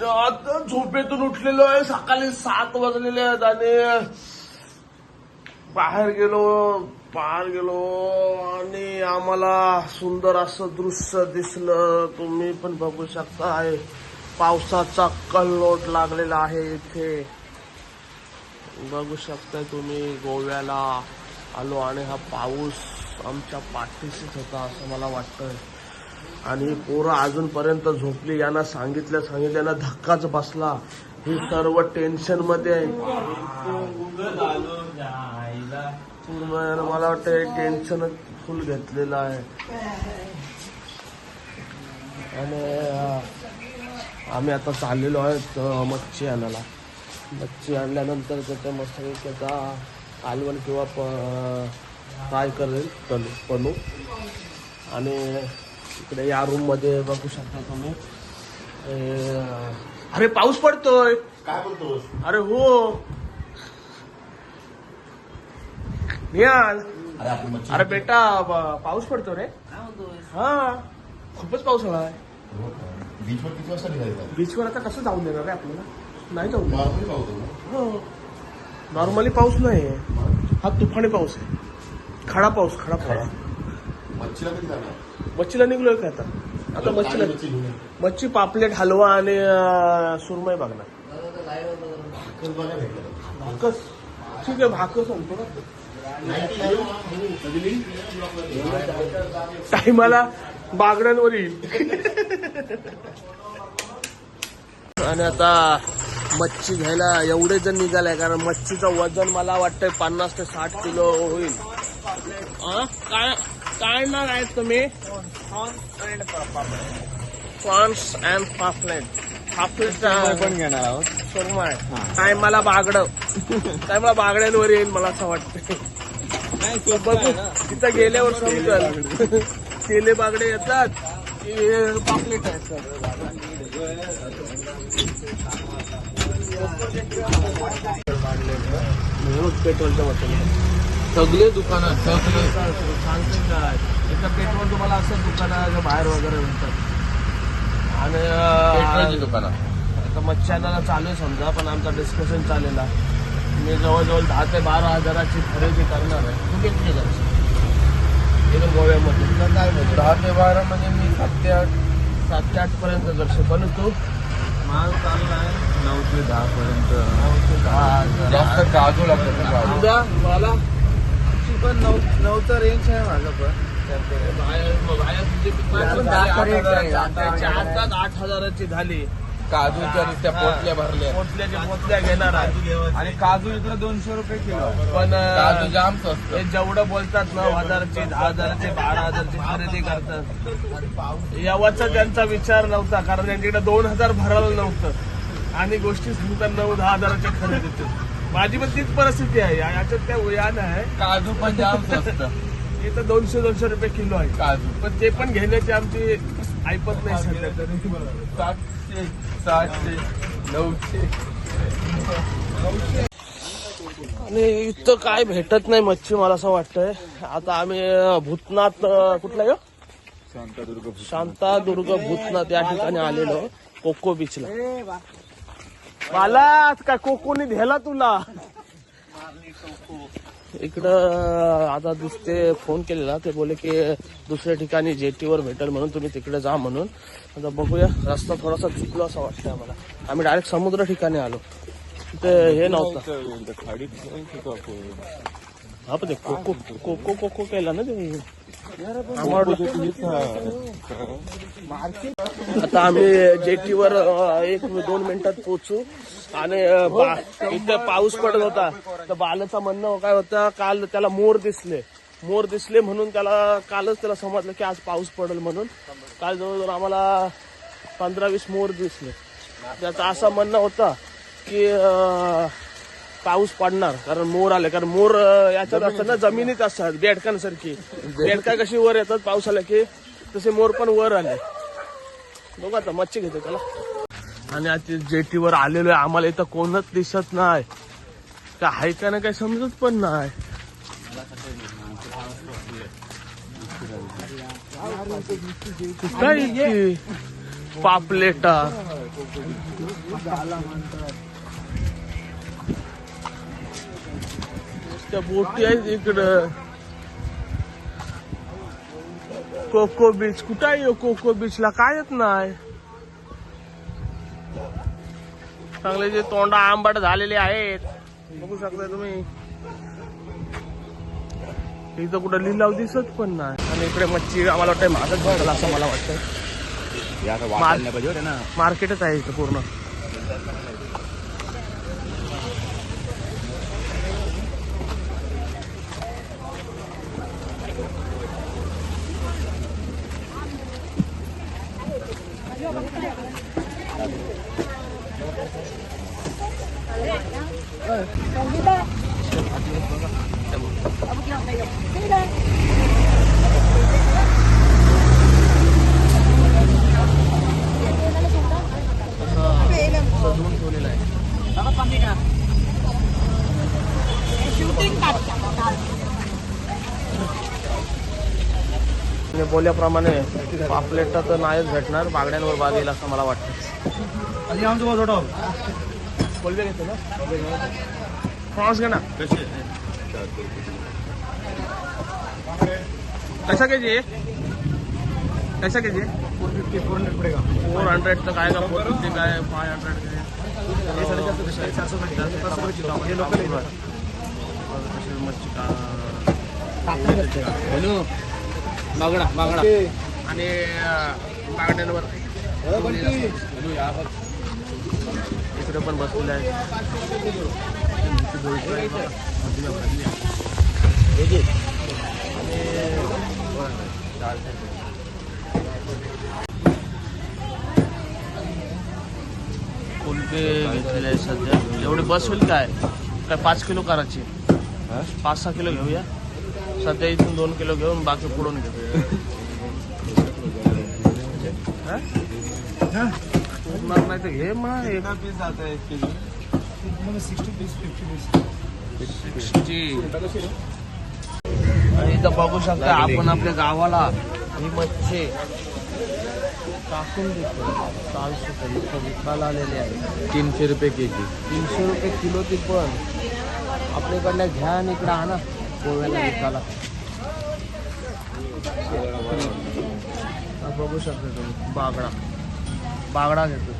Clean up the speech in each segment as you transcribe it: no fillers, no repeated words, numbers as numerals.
आता झोपेतून उठलेलो आहे. सकाळी 7 वाजलेले आहेत आणि बाहेर गेलो आणि आम्हाला सुंदर असं दृश्य दिसलं. तुम्ही पण बघू शकता आहे. पावसाचा कल्लोट लागलेला आहे इथे. बघू शकताय तुम्ही. गोव्याला आलो आणि हा पाऊस आमच्या पाठीशीच होता असं मला वाटतंय. आणि पोरं अजूनपर्यंत झोपली. यांना सांगितलं धक्काच बसला. ही सर्व टेन्शन मध्ये आहे. पूर्ण मला वाटतं टेन्शन फुल घेतलेलं आहे. आणि आम्ही आता चाललेलो आहेत मच्छी आणायला. मच्छी आणल्यानंतर त्याच्या मस्त त्याचा कालवण किंवा फ्राय करेल बनू. आणि इकडे या रूम मध्ये बघू शकता तुम्ही. अरे पाऊस पडतोय. काय बोलतोस? अरे हो निहाल. अरे बेटा पाऊस पडतो रे. हा खूपच पाऊस आलाय. बीचवर किती वाजता निघायचं? बीचवर आता कसं जाऊन देणार रे आपल्याला? नाही जाऊन देणार. नॉर्मली पाऊस हो नॉर्मली पाऊस नाही. हा तुफानी पाऊस आहे. खडा पाऊस. मच्छीला कधी जाणार? मच्छीला निघलोय का आता मच्छीला मच्छी पापलेट हलवा आणि सुरमई बघणार. भाकस ठीक आहे. भाकस आणतो ना टाईमाला बागड्यांवर येईल. आणि आता मच्छी घ्यायला एवढे जण निघालाय कारण मच्छीचं वजन मला वाटतंय 50 ते 60 किलो होईल. काय नाव आहेत तुम्ही? प्रॉन्स अँड पापलेट. पण घेणार आहोत. सुरमई काय मला बागड्यांवर येईल मला असं वाटतं. बघू तिथं गेल्यावर समजेल. केले बागडे येतात की पापलेट आहेत. पेट्रोलच्या बॉटल सगळे दुकानं सांगते काय इथं पेट्रोल तुम्हाला असं दुकानाच्या बाहेर वगैरे मिळतात. आणि पेट्रोलची दुकानं आता मच्छी आणायला चालू आहे समजा. पण आमचा डिस्कशन चाललेला. मी जवळजवळ 10 ते 12 हजाराची खरेदी करणार आहे. तू किती करायची इथं गोव्यामध्ये? 10 ते 12 म्हणजे मी 7 ते 8 पर्यंत करशील. पण तू माल चालला आहे 9 ते 10 पर्यंत. 9 ते 10 जास्त काजू लागतात. तुझा मला पण 9चा रेंज आहे माझं. पण 8,000ची झाली. काजूच्या नुसत्या पोटल्या भरल्या. पोटल्या घेणार आहे. आणि काजू इकडे 200 रुपये किलो. पण काजू जाम स्वस्त. हे जेवढं बोलतात 9,000ची 10,000ची 12,000ची खरेदी करतात. यावाचा त्यांचा विचार नव्हता कारण त्यांच्याकडे 2,000 भरायला नव्हतं. आणि गोष्टी सांगतात 9-10 हजाराची खरेदी. माझी पण तीच परिस्थिती आहे. याच्यात काय उयान आहे. काजू पण जाम स्वस्त. इथं 200 रुपये किलो आहे काजू. पण ते पण घेण्याची आमची ऐपत नाही सध्या तरी. 700, 700, 900. आणि इथं काय भेटत नाही मच्छी मला असं वाटतंय. आता आम्ही भूतनाथ कुठला यो शांतादुर्ग भूतनाथ या ठिकाणी आलेलो कोको बीचला. मला काय कोकोनी द्यायला तुला इकडं आता दिसते. फोन केलेला ते बोले की दुसऱ्या ठिकाणी जेटीवर भेटेल म्हणून तुम्ही तिकडे जा म्हणून. आता बघूया. रस्ता थोडासा चुकलो असं वाटतंय आम्हाला. आम्ही डायरेक्ट समुद्र ठिकाणी आलो. तिथे हे नव्हतं. हा पण ते कोको केला ना ते. आता आम्ही जेटीवर 1-2 मिनिटात पोहोचू. आणि इथं पाऊस पडत होता तर बालाचं म्हणणं काय होतं काल त्याला मोर दिसले म्हणून कालच त्याला समजलं की आज पाऊस पडेल म्हणून. काल जवळजवळ आम्हाला 15-20 मोर दिसले. त्याचं असं म्हणणं होतं की पाऊस पडणार कारण मोर आले. कारण मोर याच्यात असतात ना जमिनीत असतात बेडकांसारखी. बेडका कशी वर येतात पाऊस आला की तसे मोर पण वर आले. बघू आता मच्छी घेतो त्याला. आणि आता जेटीवर आलेलो आहे. आम्हाला इथं कोणच दिसत नाही. काय आहे का ना काही समजत पण नाही. काय पापलेटा त्या बोटी आहेत इकडं. कोको बीच कुठं आहे? कोको बीचला काय येत नाही. चांगले जे तोंडा आंबाट झालेले आहेत बघू शकता तुम्ही. इथं कुठं लिलाव दिसत पण नाही. आणि इकडे मच्छी आम्हाला वाटतं महागच भेटला असं मला वाटतं. मार्केटच आहे इथं पूर्ण. सजवून ठेवलेलं आहे. बोलल्याप्रमाणे पापलेट तर नाहीच भेटणार, बागड्यांवर बाग येईल असं मला वाटतं. कोलबे घेतो ना, प्रॉन्स घे ना. कैसा के जी? कैसा के जी? 450 पड़ेगा. 400 तर काय का 450 काय 500 बागडा बागडा आणि बागड्यांवर इकडे पण बसलेले आहे. कुल्फे घेतलेले आहे सध्या. एवढी बस होईल काय? 5 किलो करायची, 5-6 किलो घेऊया सध्या. इथून 2 किलो घेऊन बाकी पुढून घेऊ. नाही तर घे मग. 60. आणि इथं बघू शकता आपण आपल्या गावाला ही मच्छी टाकून देतो. 400 रुपये विकायला आलेले आहे. 300 रुपये केजी. 300 रुपये किलो. ती पण आपल्याकडल्या घ्या आणि इकडे आणा गोव्याला विकायला. बघू शकता तुम्ही बागडा बागडा घेतो.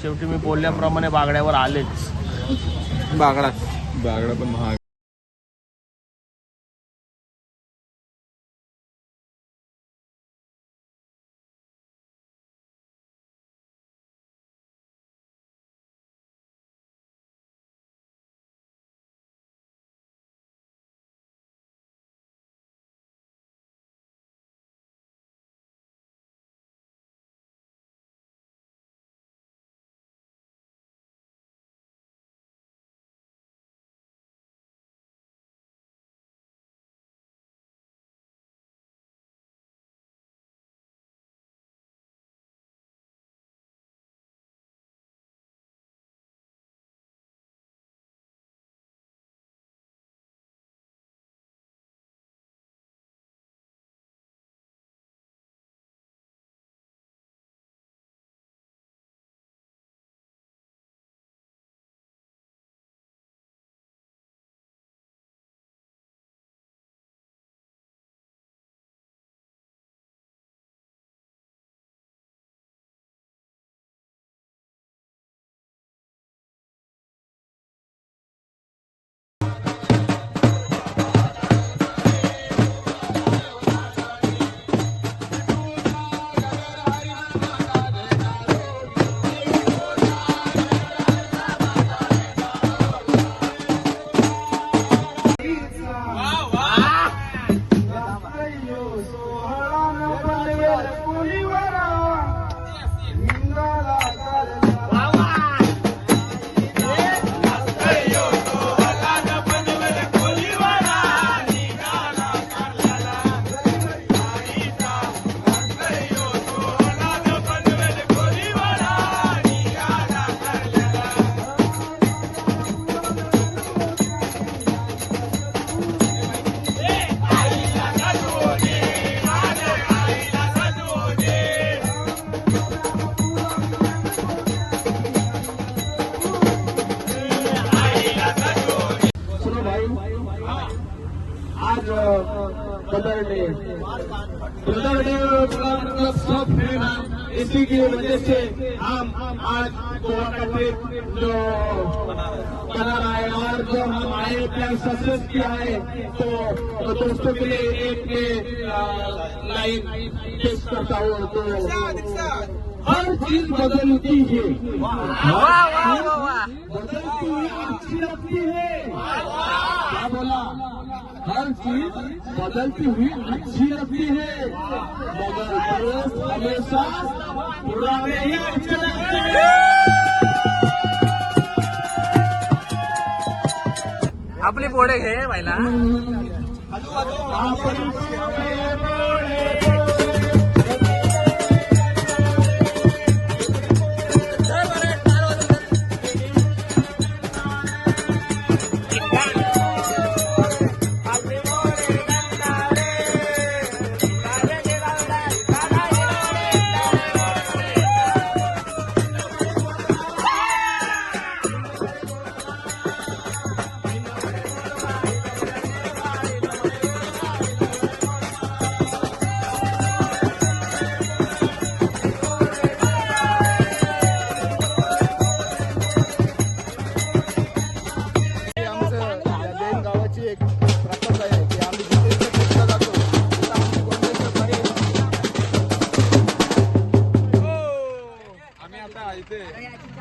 शेवटी मी बोलल्याप्रमाणे बागड्यावर आलेच. बागडा पण महाग. आज बदलने का सब है। इसी की वजह से हम आज गोवा का ट्रिप जो बना रहा है और जो हम आए प्लान सक्सेस किया है। तो दोस्तों के लिए एक लाइन पेश करता हूँ। तो हर चीज बदलती है, बदलती हुई अच्छी लगती है। क्या बोला? हर चीज बदलती हुई अच्छी लगती है, मगर दोस्त हमेशा पुराने ही अच्छे लगते हैं। आपली पोडे घे पहिला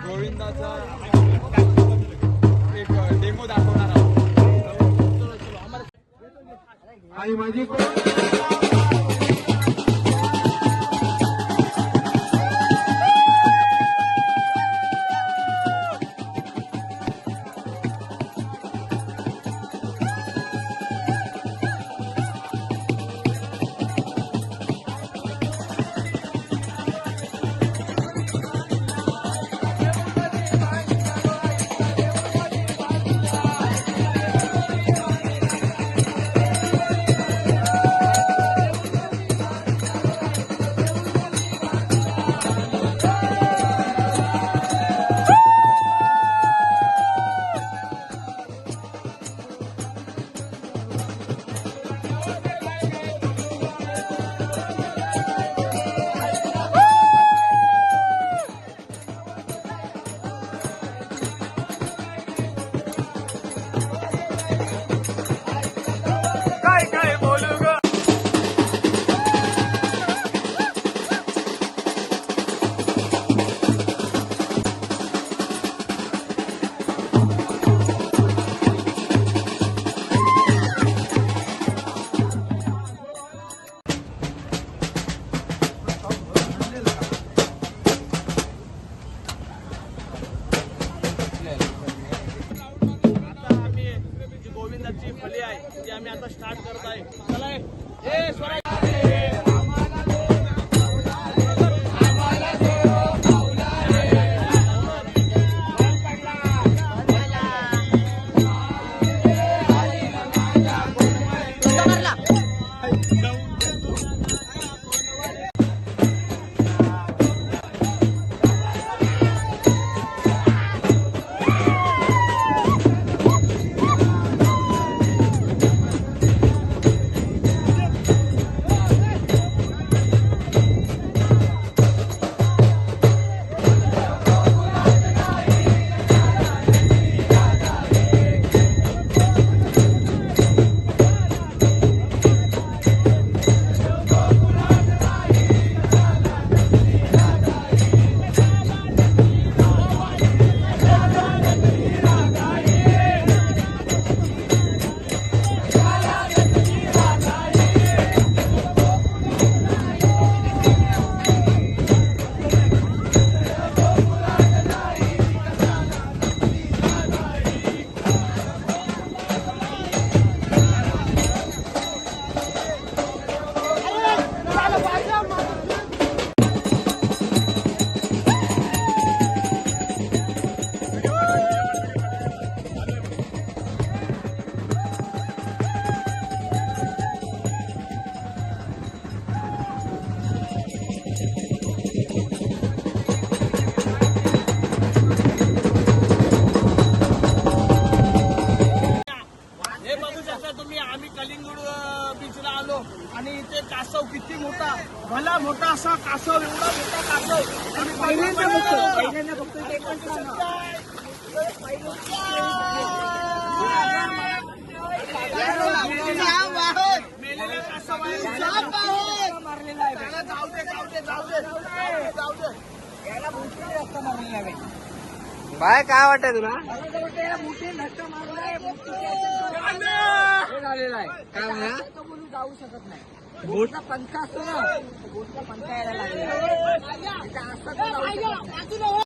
गोविंदाचा एक डेमो दाखवणार आहोत आणि माझी गोविंदाची फली आहे ती आम्ही आता स्टार्ट करत आहे. चला ए स्वराज भला मोठा असा कासव, एवढा मोठा कासव आणि पहिल्यांदा मेलेल्या कासवाला जाऊ दे. बाय काय वाटतंय तुला काय म्हणा जाऊ शकत नाही बोटचा पंखा असतो ना बोटचा पंखा यायला लागला